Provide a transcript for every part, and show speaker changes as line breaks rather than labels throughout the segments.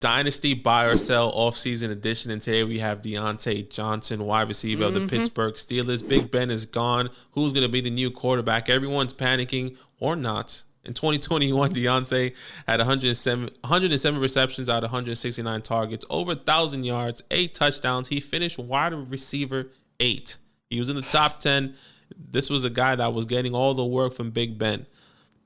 Dynasty buy or sell offseason edition, and today we have Diontae Johnson, wide receiver of the Pittsburgh Steelers. Big Ben is gone. Who's going to be the new quarterback? Everyone's panicking or not. In 2021, Diontae had 107 receptions out of 169 targets, over 1,000 yards, 8 touchdowns. He finished wide receiver 8. He was in the top 10. This was a guy that was getting all the work from Big Ben.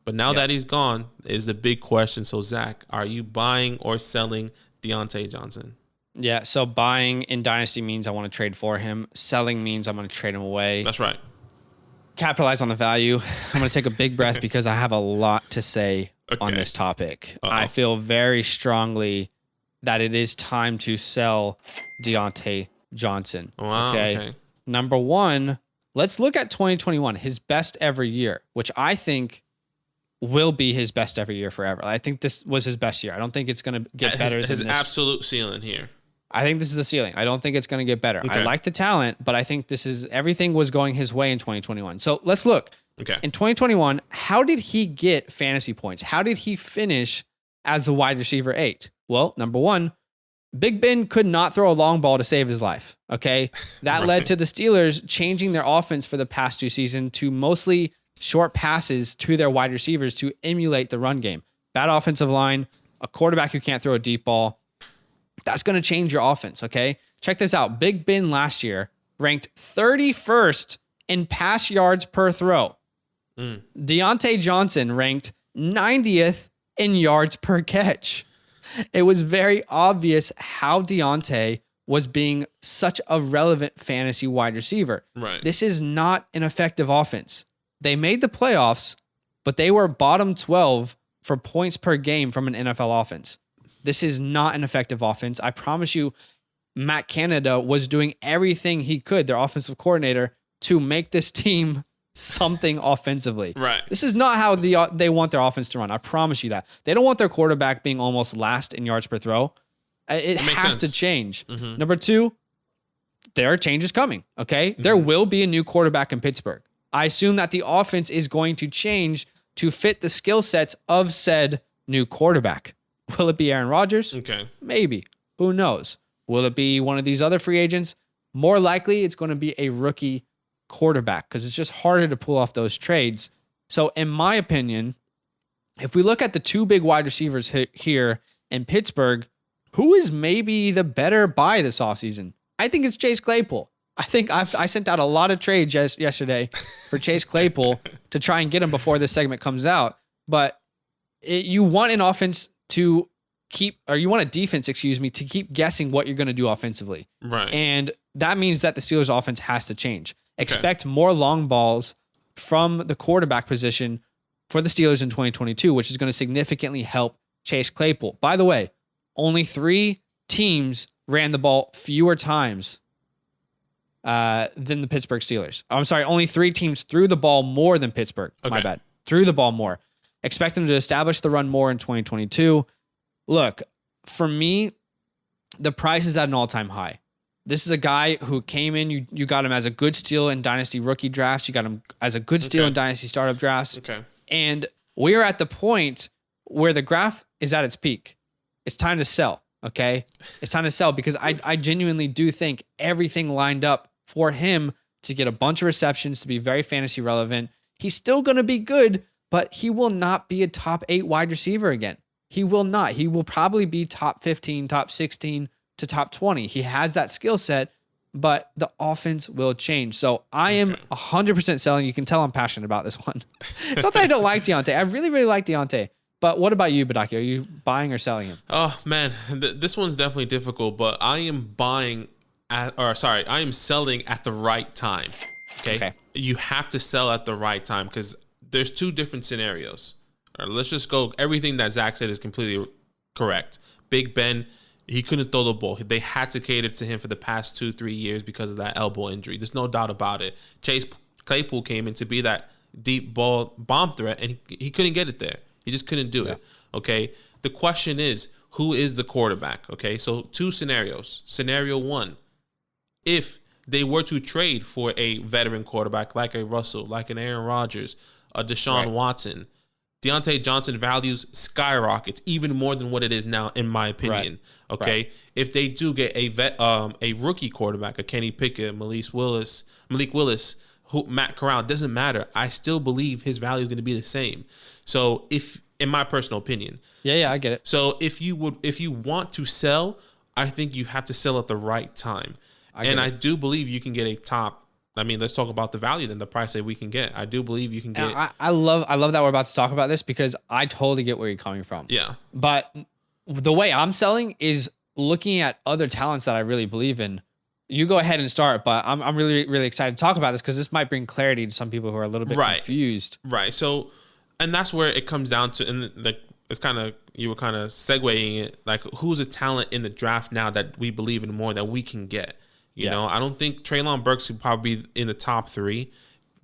But now that he's gone is the big question. So, Zach, are you buying or selling Diontae Johnson?
Yeah, so buying in Dynasty means I want to trade for him. Selling means I'm going to trade him away.
That's right.
Capitalize on the value. I'm going to take a big breath because I have a lot to say on this topic. I feel very strongly that it is time to sell Diontae Johnson.
Wow, okay.
Number one, let's look at 2021, his best ever year, which I think will be his best ever year forever. I think this was his best year. I don't think it's going to get better than this.
His absolute ceiling here.
I think this is the ceiling. I don't think it's going to get better. Okay. I like the talent, but I think everything was going his way in 2021. So let's look.
Okay.
In 2021, how did he get fantasy points? How did he finish as the wide receiver 8? Well, number one, Big Ben could not throw a long ball to save his life. Okay. That led to the Steelers changing their offense for the past 2 seasons to mostly short passes to their wide receivers to emulate the run game. Bad offensive line, a quarterback who can't throw a deep ball. That's going to change your offense, okay? Check this out. Big Ben last year ranked 31st in pass yards per throw. Diontae Johnson ranked 90th in yards per catch. It was very obvious how Diontae was being such a relevant fantasy wide receiver.
Right.
This is not an effective offense. They made the playoffs, but they were bottom 12 for points per game from an NFL offense. This is not an effective offense. I promise you, Matt Canada was doing everything he could, their offensive coordinator, to make this team something offensively.
Right.
This is not how they want their offense to run. I promise you that. They don't want their quarterback being almost last in yards per throw. It has to change. Number two, there are changes coming, okay? There will be a new quarterback in Pittsburgh. I assume that the offense is going to change to fit the skill sets of said new quarterback. Will it be Aaron Rodgers?
Okay.
Maybe. Who knows? Will it be one of these other free agents? More likely, it's going to be a rookie quarterback because it's just harder to pull off those trades. So, in my opinion, if we look at the 2 big wide receivers here in Pittsburgh, who is maybe the better buy this offseason? I think it's Chase Claypool. I think I sent out a lot of trades yesterday for Chase Claypool to try and get him before this segment comes out. But you want an offense to you want a defense, to keep guessing what you're going to do offensively.
Right.
And that means that the Steelers offense has to change. Expect more long balls from the quarterback position for the Steelers in 2022, which is going to significantly help Chase Claypool. By the way, only 3 teams ran the ball fewer times than the Pittsburgh Steelers. I'm sorry, only 3 teams threw the ball more than Pittsburgh. My bad. Threw the ball more. Expect them to establish the run more in 2022. Look, for me, the price is at an all-time high. This is a guy who came in, you got him as a good steal in Dynasty rookie drafts. You got him as a good steal in Dynasty startup drafts.
Okay.
And we are at the point where the graph is at its peak. It's time to sell, okay? It's time to sell because I genuinely do think everything lined up for him to get a bunch of receptions, to be very fantasy relevant. He's still going to be good, but he will not be a top 8 wide receiver again. He will not. He will probably be top 15, top 16 to top 20. He has that skill set, but the offense will change. So I am 100% selling. You can tell I'm passionate about this one. It's not that I don't like Diontae. I really, really like Diontae. But what about you, Badake? Are you buying or selling him?
Oh, man. This one's definitely difficult, but I am I am selling at the right time. Okay. You have to sell at the right time because there's 2 different scenarios. All right, let's just go. Everything that Zach said is completely correct. Big Ben, he couldn't throw the ball. They had to cater to him for the past 2-3 years because of that elbow injury. There's no doubt about it. Chase Claypool came in to be that deep ball bomb threat, and he couldn't get it there. He just couldn't do it. Okay. The question is, who is the quarterback? Okay. So 2 scenarios. Scenario 1, if they were to trade for a veteran quarterback like a Russell, like an Aaron Rodgers, a Deshaun Watson, Diontae Johnson values skyrockets even more than what it is now, in my opinion. Right. Okay, right. If they do get a rookie quarterback, a Kenny Pickett, Malik Willis, Matt Corral, doesn't matter. I still believe his value is going to be the same. So if, in my personal opinion,
I get it.
So if you want to sell, I think you have to sell at the right time. I do believe you can get a top. I mean, let's talk about the value then, the price that we can get. I do believe you can get.
I love that we're about to talk about this because I totally get where you're coming from.
Yeah.
But the way I'm selling is looking at other talents that I really believe in. You go ahead and start, but I'm really, really excited to talk about this because this might bring clarity to some people who are a little bit confused.
Right. So, and that's where it comes down to, and like it's kind of, you were kind of segueing it, like who's a talent in the draft now that we believe in more that we can get. You know, I don't think Treylon Burks would probably be in the top 3.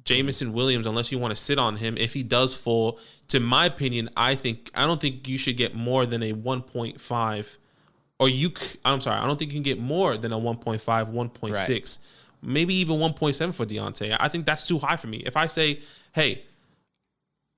Jameson Williams, unless you want to sit on him, if he does fall, to my opinion, I don't think you should get more than a 1.5. I don't think you can get more than a 1.5, 1.6, right. Maybe even 1.7 for Diontae. I think that's too high for me. If I say, hey,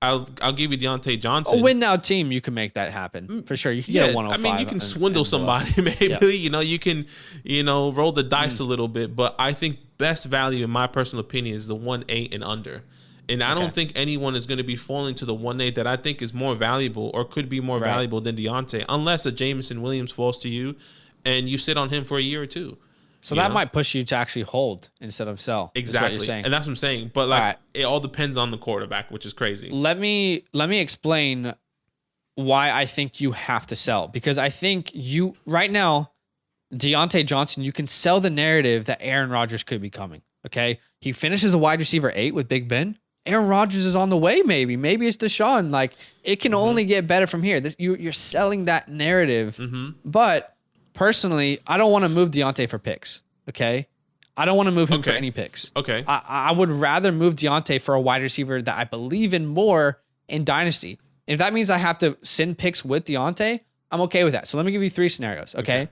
I'll give you Diontae Johnson.
A win now team, you can make that happen for sure. You can get a 105.
I mean, you can swindle somebody, maybe. You know, you can, roll the dice a little bit. But I think best value, in my personal opinion, is the 1.8 and under. And I don't think anyone is going to be falling to the 1.8 that I think is more valuable or could be more valuable than Diontae, unless a Jameson Williams falls to you and you sit on him for a year or two.
So that might push you to actually hold instead of sell.
Exactly. And that's what I'm saying. But it all depends on the quarterback, which is crazy.
Let me explain why I think you have to sell. Because I think right now, Diontae Johnson, you can sell the narrative that Aaron Rodgers could be coming. Okay. He finishes a wide receiver 8 with Big Ben. Aaron Rodgers is on the way, maybe. Maybe it's Deshaun. Like, it can only get better from here. You're selling that narrative. But personally, I don't want to move Diontae for picks, okay? I don't want to move him for any picks.
Okay.
I would rather move Diontae for a wide receiver that I believe in more in Dynasty. If that means I have to send picks with Diontae, I'm okay with that. So let me give you 3 scenarios, okay?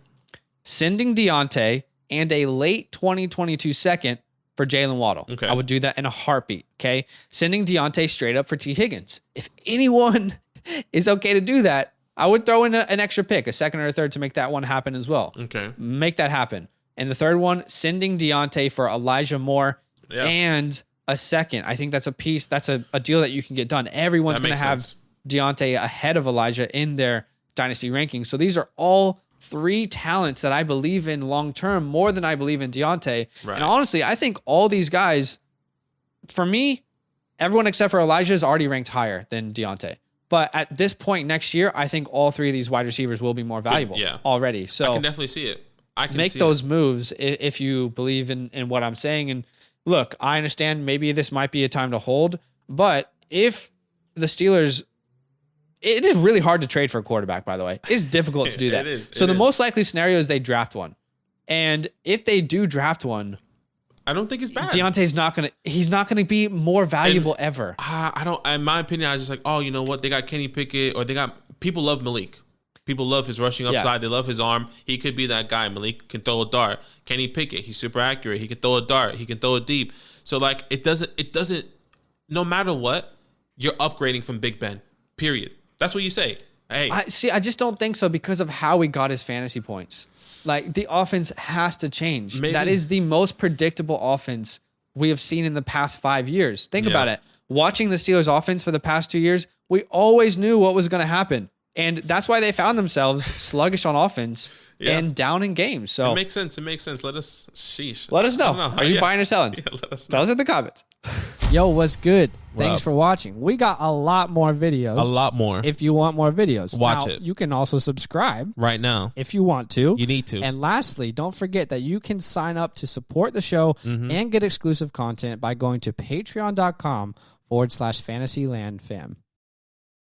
Sending Diontae and a late 2022 second for Jalen Waddle.
Okay.
I would do that in a heartbeat, okay? Sending Diontae straight up for T. Higgins. If anyone is okay to do that, I would throw in an extra pick, a second or a third, to make that one happen as well.
Okay.
Make that happen. And the third one, sending Diontae for Elijah Moore and a second. I think that's a piece, that's a deal that you can get done. Everyone's going to have Diontae ahead of Elijah in their dynasty rankings. So these are all 3 talents that I believe in long-term more than I believe in Diontae. Right. And honestly, I think all these guys, for me, everyone except for Elijah is already ranked higher than Diontae. But at this point next year, I think all 3 of these wide receivers will be more valuable already. So
I can definitely see it. I can
make those moves if you believe in what I'm saying. And look, I understand maybe this might be a time to hold, but if the Steelers, it is really hard to trade for a quarterback, by the way. It's difficult to do that. So the most likely scenario is they draft one. And if they do draft one,
I don't think it's bad.
Diontae's he's not gonna be more valuable ever.
I don't, in my opinion, I was just like, oh, you know what? They got Kenny Pickett, or people love Malik. People love his rushing upside. They love his arm. He could be that guy. Malik can throw a dart. Kenny Pickett, he's super accurate. He can throw a dart. He can throw it deep. So like, it doesn't, no matter what, you're upgrading from Big Ben, period. That's what you say. Hey,
I just don't think so because of how he got his fantasy points. Like, the offense has to change. Maybe. That is the most predictable offense we have seen in the past 5 years. Think about it. Watching the Steelers offense for the past 2 years, we always knew what was going to happen. And that's why they found themselves sluggish on offense and down in games. So
it makes sense. Let us
know. Are you buying or selling?
Let us know.
Tell us in the comments. Yo, what's good? Thanks for watching. We got a lot more videos.
A lot more.
If you want more videos,
watch it.
You can also subscribe
right now
if you want to.
You need to.
And lastly, don't forget that you can sign up to support the show and get exclusive content by going to patreon.com/fantasylandfam.